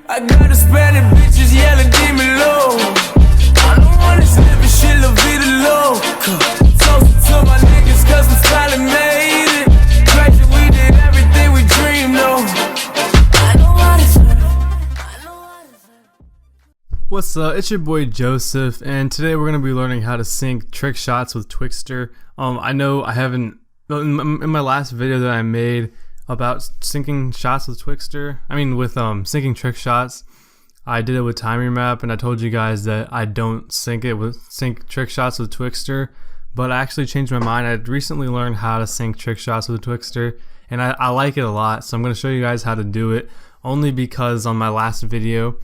I got Hispanic bitches yelling, give me low. I don't wanna live shit, la vida loca. Toast to my niggas, cause we finally made it. Crazy, we did everything we dreamed of. I know what it's What's up? It's your boy Joseph, and today we're gonna be learning how to sync trick shots with Twixtor. I know I haven't in my last video that I made about syncing shots with Twixtor. Syncing trick shots. I did it with time remap, and I told you guys that I don't sync trick shots with Twixtor. But I actually changed my mind. I recently learned how to sync trick shots with Twixtor, and I like it a lot. So I'm gonna show you guys how to do it. Only because on my last video,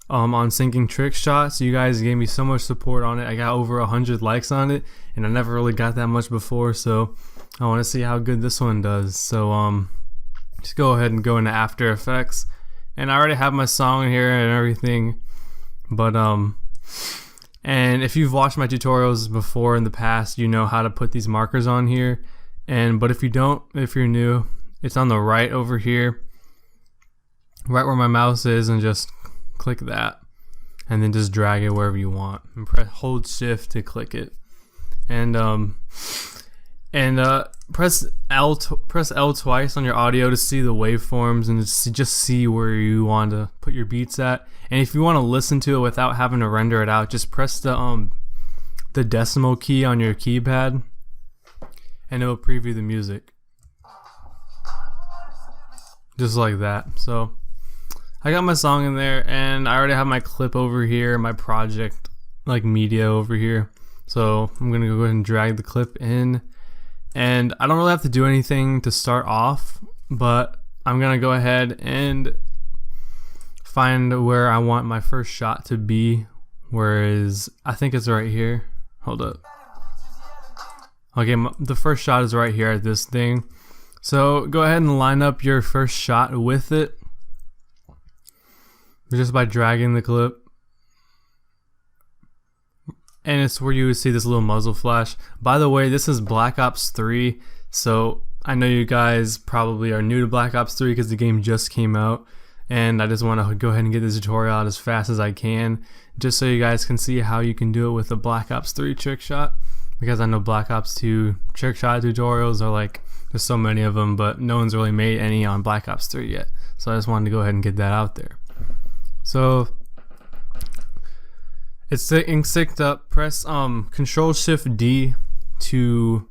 on syncing trick shots, you guys gave me so much support on it. I got over 100 likes on it, and I never really got that much before, so I want to see how good this one does. So just go ahead and go into After Effects, and I already have my song here and everything, but and if you've watched my tutorials before in the past, you know how to put these markers on here. But if you don't, if you're new, it's on the right over here, right where my mouse is, and just click that, and then just drag it wherever you want, and hold shift to click it, and press L twice on your audio to see the waveforms and just see where you want to put your beats at. And if you want to listen to it without having to render it out, just press the decimal key on your keypad, and it will preview the music just like that. So I got my song in there, and I already have my clip over here, my project like media over here. So I'm gonna go ahead and drag the clip in, and I don't really have to do anything to start off, but I'm gonna go ahead and find where I want my first shot to be. Whereas I think it's right here. Hold up. Okay, the first shot is right here at this thing. So go ahead and line up your first shot with it, just by dragging the clip, and it's where you would see this little muzzle flash. By the way, this is Black Ops 3, so I know you guys probably are new to Black Ops 3 because the game just came out, and I just want to go ahead and get this tutorial out as fast as I can, just so you guys can see how you can do it with the Black Ops 3 trick shot, because I know Black Ops 2 trick shot tutorials are like, there's so many of them, but no one's really made any on Black Ops 3 yet, so I just wanted to go ahead and get that out there. So it's synced up. Press Control Shift D to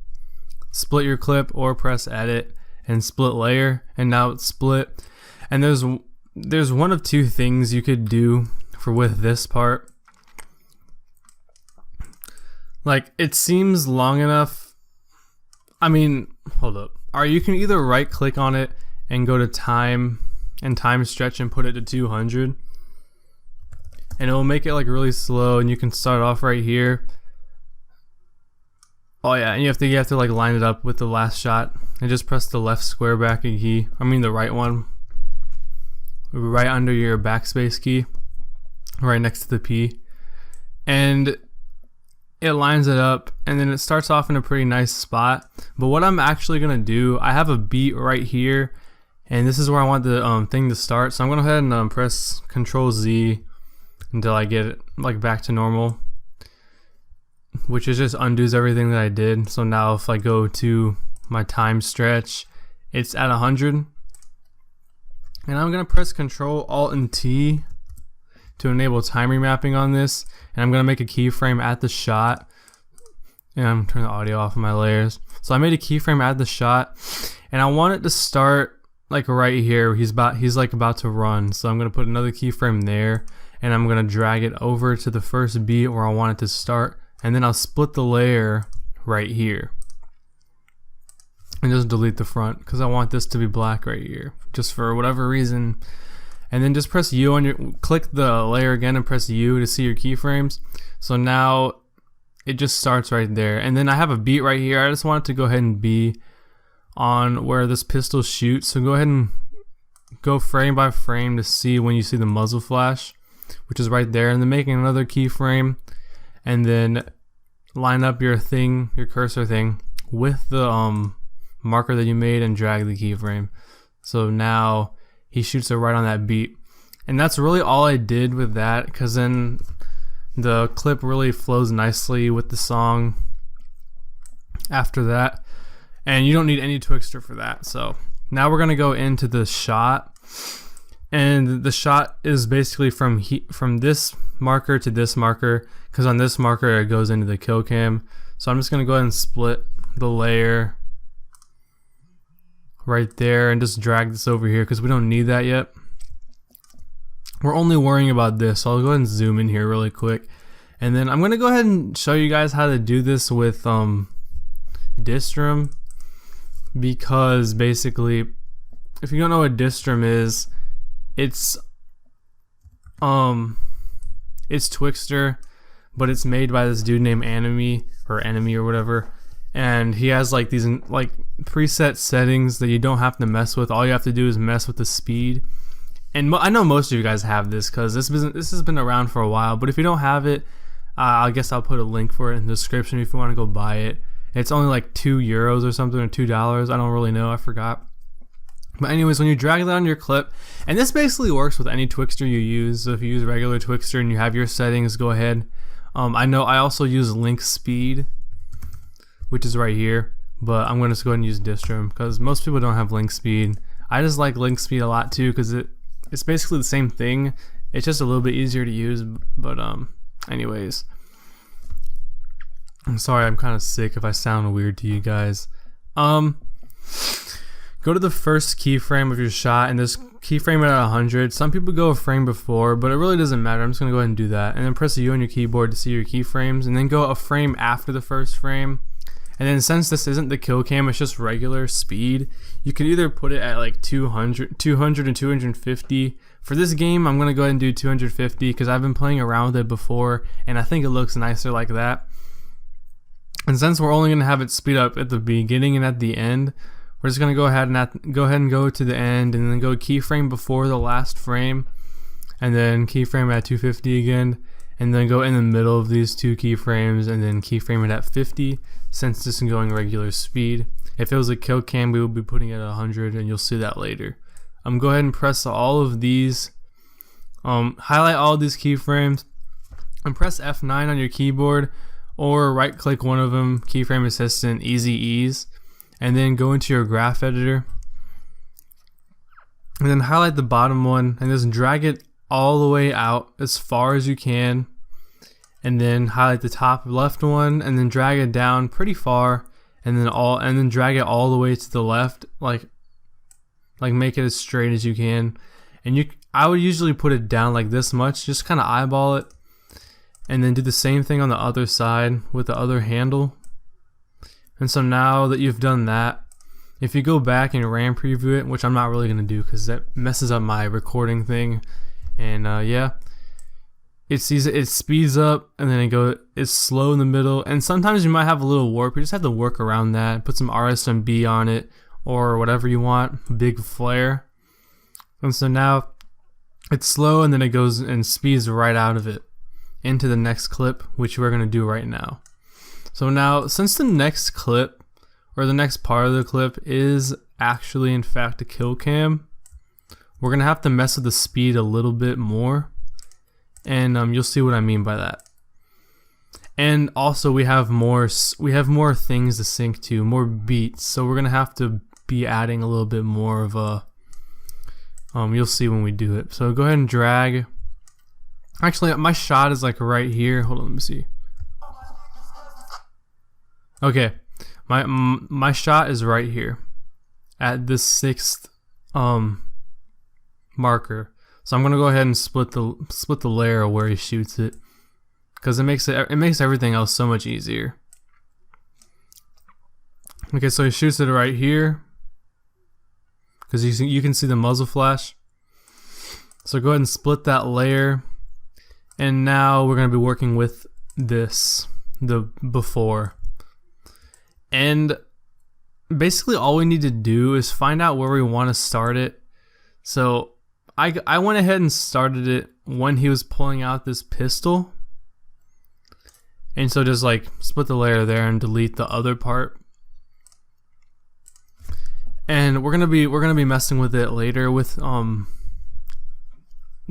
split your clip, or press Edit and split layer, and now it's split. And there's one of two things you could do with this part. Like, it seems long enough. Hold up. You can either right click on it and go to time and time stretch and put it to 200. And it will make it like really slow, and you can start off right here. Oh yeah, and you have to like line it up with the last shot, and just press the left square bracket key. The right one, right under your backspace key, right next to the P, and it lines it up, and then it starts off in a pretty nice spot. But what I'm actually gonna do, I have a beat right here, and this is where I want the thing to start. So I'm gonna go ahead and press Control Z until I get it like back to normal, which is just undoes everything that I did. So now if I go to my time stretch, it's at 100, and I'm gonna press Control Alt and T to enable time remapping on this, and I'm gonna make a keyframe at the shot, and I'm turning the audio off of my layers. So I made a keyframe at the shot, and I want it to start like right here. He's like about to run, so I'm gonna put another keyframe there, and I'm gonna drag it over to the first beat where I want it to start, and then I'll split the layer right here, and just delete the front because I want this to be black right here, just for whatever reason. And then just press U on click the layer again and press U to see your keyframes. So now it just starts right there, and then I have a beat right here. I just want it to go ahead and be on where this pistol shoots. So go ahead and go frame by frame to see when you see the muzzle flash, which is right there, and then making another keyframe, and then line up your cursor thing with the marker that you made, and drag the keyframe. So now he shoots it right on that beat. And that's really all I did with that, because then the clip really flows nicely with the song after that. And you don't need any Twixtor for that. So now we're gonna go into the shot, and the shot is basically from this marker to this marker, because on this marker it goes into the kill cam. So I'm just gonna go ahead and split the layer right there and just drag this over here because we don't need that yet. We're only worrying about this, so I'll go ahead and zoom in here really quick, and then I'm gonna go ahead and show you guys how to do this with distrum, because basically, if you don't know what distrum is, it's Twixtor, but it's made by this dude named Enemy or whatever, and he has like these like preset settings that you don't have to mess with. All you have to do is mess with the speed. And I know most of you guys have this because this has been around for a while, but if you don't have it, I guess I'll put a link for it in the description if you want to go buy it. It's only like €2 or something, or $2. I don't really know, I forgot. But anyways, when you drag that on your clip, and this basically works with any Twixtor you use. So if you use regular Twixtor and you have your settings, go ahead. I know I also use link speed, which is right here, but I'm going to go ahead and use distrum because most people don't have link speed. I just like link speed a lot too because it's basically the same thing. It's just a little bit easier to use. But anyways, I'm sorry, I'm kind of sick if I sound weird to you guys. Go to the first keyframe of your shot and just keyframe it at 100. Some people go a frame before, but it really doesn't matter. I'm just gonna go ahead and do that, and then press the U on your keyboard to see your keyframes, and then go a frame after the first frame. And then since this isn't the kill cam, it's just regular speed, you can either put it at like 200 and 250. For this game, I'm gonna go ahead and do 250 because I've been playing around with it before, and I think it looks nicer like that. And since we're only gonna have it speed up at the beginning and at the end, we're just gonna go ahead and go to the end, and then go keyframe before the last frame, and then keyframe at 250 again, and then go in the middle of these two keyframes, and then keyframe it at 50. Since this is going regular speed, if it was a kill cam, we would be putting it at 100, and you'll see that later. Go ahead and press all of these, highlight all of these keyframes, and press F9 on your keyboard, or right click one of them, keyframe assistant, easy ease, and then go into your graph editor, and then highlight the bottom one and just drag it all the way out as far as you can, and then highlight the top left one and then drag it down pretty far, and then drag it all the way to the left, like make it as straight as you can. And I would usually put it down like this much, just kind of eyeball it, and then do the same thing on the other side with the other handle. And so now that you've done that, if you go back and RAM preview it, which I'm not really gonna do because that messes up my recording thing, and yeah, it speeds up, and then it's slow in the middle, and sometimes you might have a little warp. You just have to work around that, put some RSMB on it or whatever you want, big flare. And so now it's slow, and then it goes and speeds right out of it into the next clip, which we're gonna do right now. So now, since the next clip, or the next part of the clip, is actually in fact a kill cam, we're gonna have to mess with the speed a little bit more, and you'll see what I mean by that. And also we have more things to sync to, more beats, so we're gonna have to be adding a little bit more of a you'll see when we do it. So go ahead and drag. Actually, my shot is like right here. Hold on, let me see. Okay, my shot is right here at this 6th marker. So I'm gonna go ahead and split the layer where he shoots it, because it makes everything else so much easier. Okay, so he shoots it right here, because you can see the muzzle flash. So go ahead and split that layer, and now we're gonna be working with the before. And basically all we need to do is find out where we want to start it. So I went ahead and started it when he was pulling out this pistol, and so just like split the layer there and delete the other part. And we're gonna be messing with it later with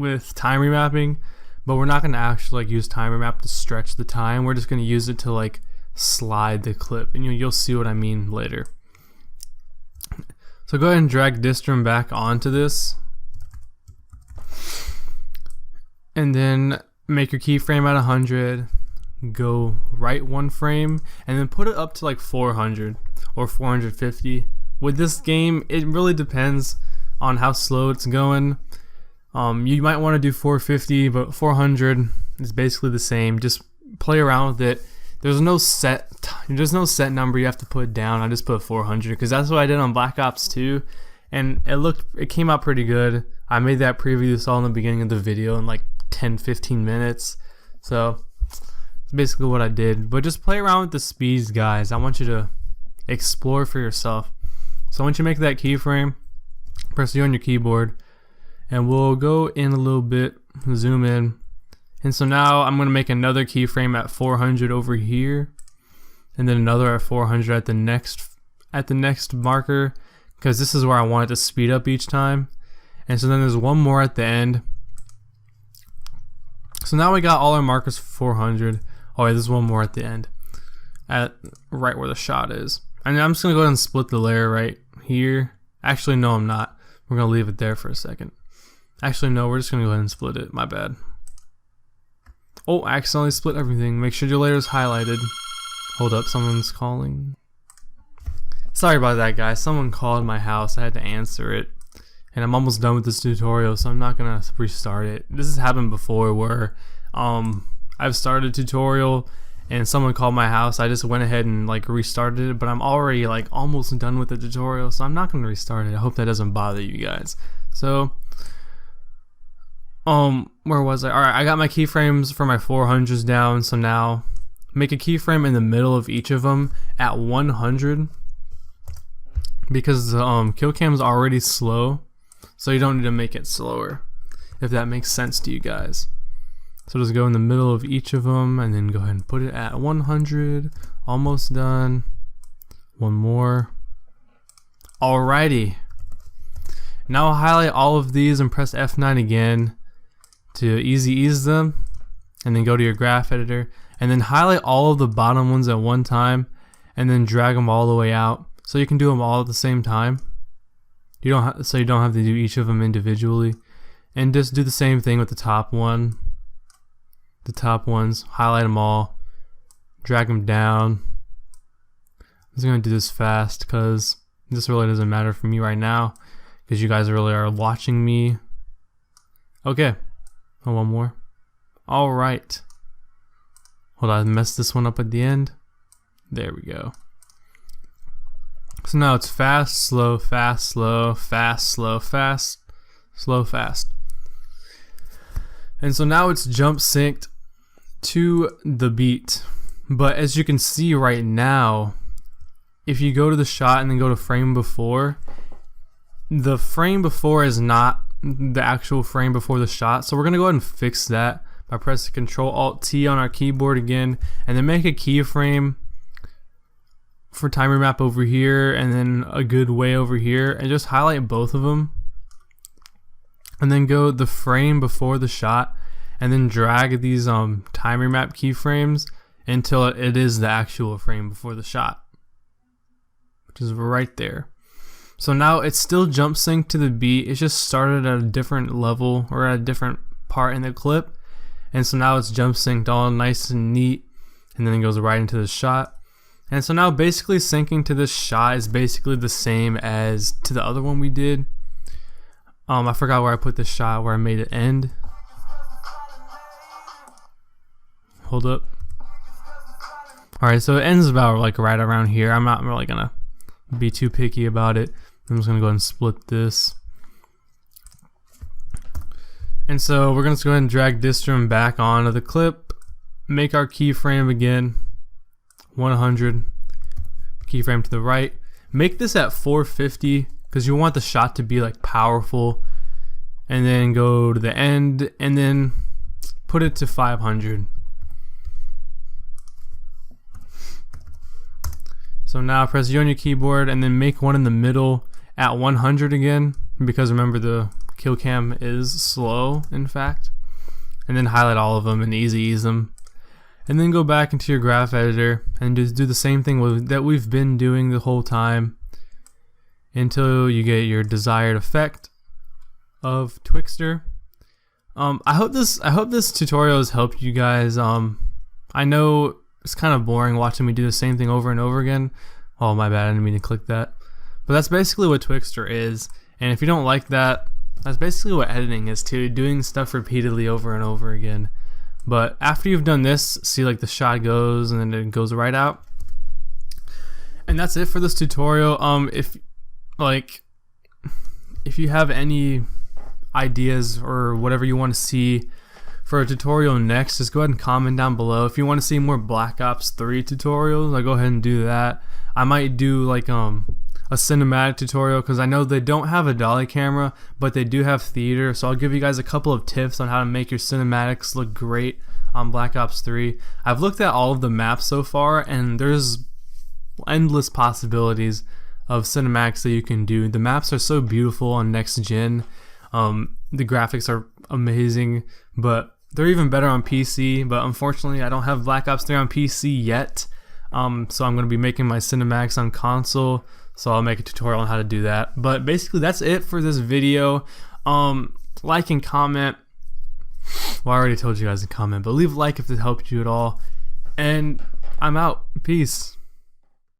with time remapping, but we're not going to actually like use time remap to stretch the time. We're just going to use it to like slide the clip, and you'll see what I mean later. So go ahead and drag distrum back onto this, and then make your keyframe at 100, go right one frame, and then put it up to like 400 or 450. With this game, it really depends on how slow it's going. You might want to do 450, but 400 is basically the same. Just play around with it. There's no set number you have to put down. I just put 400 because that's what I did on Black Ops 2, and it came out pretty good. I made that preview you saw in the beginning of the video in like 10-15 minutes. So it's basically what I did. But just play around with the speeds, guys. I want you to explore for yourself. So once you make that keyframe, press U on your keyboard, and we'll go in a little bit, zoom in. And so now I'm going to make another keyframe at 400 over here, and then another at 400 at the next marker, because this is where I want it to speed up each time. And so then there's one more at the end. So now we got all our markers for 400. Oh wait, there's one more at the end, at right where the shot is. And I'm just going to go ahead and split the layer right here. Actually, no, I'm not. We're going to leave it there for a second. Actually, no, we're just going to go ahead and split it. My bad. Oh, I accidentally split everything. Make sure your layer is highlighted. Hold up, someone's calling. Sorry about that, guys. Someone called my house. I had to answer it. And I'm almost done with this tutorial, so I'm not going to restart it. This has happened before where I've started a tutorial and someone called my house. I just went ahead and like restarted it, but I'm already like almost done with the tutorial, so I'm not going to restart it. I hope that doesn't bother you guys. So where was I? Alright, I got my keyframes for my 400s down, so now make a keyframe in the middle of each of them at 100, because the kill cam is already slow, so you don't need to make it slower, if that makes sense to you guys. So just go in the middle of each of them and then go ahead and put it at 100. Almost done. One more. Alrighty. Now I'll highlight all of these and press F9 again to easy ease them, and then go to your graph editor and then highlight all of the bottom ones at one time and then drag them all the way out, so you can do them all at the same time. You don't have to do each of them individually, and just do the same thing with the top one. The top ones, highlight them all, drag them down. I'm just going to do this fast because this really doesn't matter for me right now, because you guys really are watching me. Okay, oh, one more. Alright. Hold on, I messed this one up at the end. There we go. So now it's fast, slow, fast, slow, fast, slow, fast, slow, fast. And so now it's jump synced to the beat. But as you can see right now, if you go to the shot and then go to frame before, the frame before is not the actual frame before the shot. So we're going to go ahead and fix that by pressing Control-Alt-T on our keyboard again, and then make a keyframe for time remap over here and then a good way over here, and just highlight both of them. And then go the frame before the shot and then drag these time remap keyframes until it is the actual frame before the shot, which is right there. So now it's still jump synced to the beat. It's just started at a different level or at a different part in the clip. And so now it's jump synced all nice and neat, and then it goes right into the shot. And so now basically syncing to this shot is basically the same as to the other one we did. I forgot where I put this shot, where I made it end. Hold up. Alright, so it ends about like right around here. I'm not really gonna be too picky about it. I'm just gonna go ahead and split this. And so we're gonna go ahead and drag distrum back onto the clip, make our keyframe again 100, keyframe to the right, make this at 450 because you want the shot to be like powerful, and then go to the end and then put it to 500. So now press U on your keyboard and then make one in the middle at 100 again, because remember the kill cam is slow, in fact. And then highlight all of them and easy ease them. And then go back into your graph editor and just do the same thing that we've been doing the whole time until you get your desired effect of Twixtor. I hope this tutorial has helped you guys. I know it's kind of boring watching me do the same thing over and over again. Oh, my bad, I didn't mean to click that. But that's basically what Twixtor is. And if you don't like that, that's basically what editing is too, doing stuff repeatedly over and over again. But after you've done this, see like the shot goes and then it goes right out. And that's it for this tutorial. If you have any ideas or whatever you want to see for a tutorial next, just go ahead and comment down below. If you want to see more Black Ops 3 tutorials, I'll go ahead and do that. I might do like a cinematic tutorial because I know they don't have a dolly camera, but they do have theater, so I'll give you guys a couple of tips on how to make your cinematics look great on Black Ops 3. I've looked at all of the maps so far, and there's endless possibilities of cinematics that you can do. The maps are so beautiful on next gen. The graphics are amazing, but they're even better on PC. But unfortunately, I don't have Black Ops 3 on PC yet, so I'm going to be making my cinematics on console. So I'll make a tutorial on how to do that. But basically, that's it for this video. Like and comment. Well, I already told you guys to comment, but leave a like if it helped you at all. And I'm out. Peace.